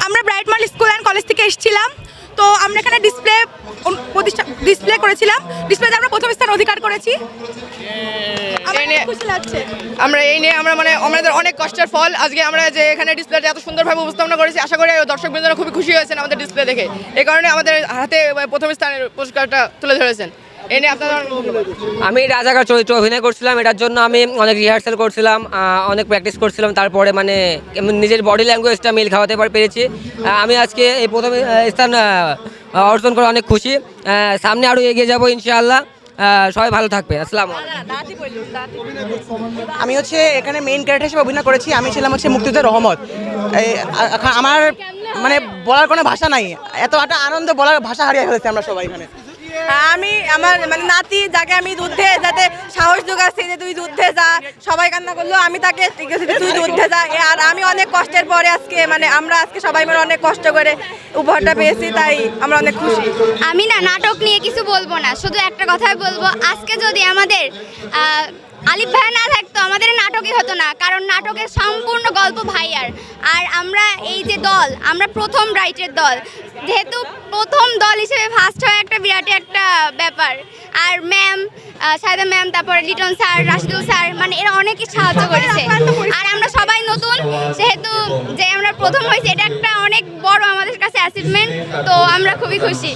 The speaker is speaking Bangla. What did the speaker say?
আমরা bright model school and college থেকে এসেছিলাম। তো আমরা এখানে ডিসপ্লে করেছিলাম। ডিসপ্লেতে আমরা প্রথম স্থান অধিকার করেছি। আমরা এই নিয়ে আমরা মানে আমাদের অনেক কষ্টের ফল আজকে আমরা যে এখানে ডিসপ্লেতে এত সুন্দরভাবে উপস্থাপনা করেছি। আশা করি দর্শকবৃন্দরা খুবই খুশি হয়েছেন আমাদের ডিসপ্লে দেখে। এই কারণে আমাদের হাতে প্রথম স্থানের পুরস্কারটা তুলে ধরেছেন। এই নিয়ে আপনারা আমি রাজাকার চরিত্রে অভিনয় করছিলাম। এটার জন্য আমি অনেক রিহার্সাল করছিলাম, অনেক প্র্যাকটিস করছিলাম। তারপরে মানে নিজের বডি ল্যাঙ্গুয়েজটা মিল খাওয়াতে পেরেছি। আমি আজকে এই প্রথম স্থান অর্জন করে অনেক খুশি। সামনে আরও এগিয়ে যাবো ইনশাআল্লাহ। সবাই ভালো থাকবে। আসসালামু আলাইকুম। আমি হচ্ছে এখানে মেইন ক্যারেক্টার হিসেবে অভিনয় করেছি। আমি ছিলাম হচ্ছে মুক্তিযোদ্ধা রহমত। আমার মানে বলার কোনো ভাষা নাই, এত একটা আনন্দ বলার ভাষা হারিয়ে ফেলেছি আমরা সবাই এখানে। আমি আমার মানে নাতি যাকে আমি যুদ্ধে যাতে সাহস যোগাচ্ছি যে তুই যুদ্ধে যা, সবাই কান্না করলো, আমি তাকে তুই যুদ্ধে যা। আর আমি অনেক কষ্টের পরে আজকে মানে আমরা আজকে সবাই মিলে অনেক কষ্ট করে উপহারটা পেয়েছি, তাই আমরা অনেক খুশি। আমি না নাটক নিয়ে কিছু বলবো না, শুধু একটা কথাই বলবো, আজকে যদি আমাদের আলিফ ভাইয়া না থাকতো আমাদের নাটকই হতো না, কারণ নাটকের সম্পূর্ণ গল্প ভাইয়ার। আর আমরা এই যে দল, আমরা প্রথম ব্রাইটের দল, যেহেতু প্রথম দল হিসেবে ফার্স্ট হওয়া একটা বিরাট একটা ব্যাপার। আর ম্যাম সায়দা ম্যাম, তারপরে লিটন স্যার, রাশিদুল স্যার, মানে এরা অনেকই সাহায্য করেছে। আর আমরা সবাই নতুন, সেহেতু যে আমরা প্রথম হয়েছি এটা একটা অনেক বড় আমাদের কাছে অ্যাচিভমেন্ট। তো আমরা খুবই খুশি।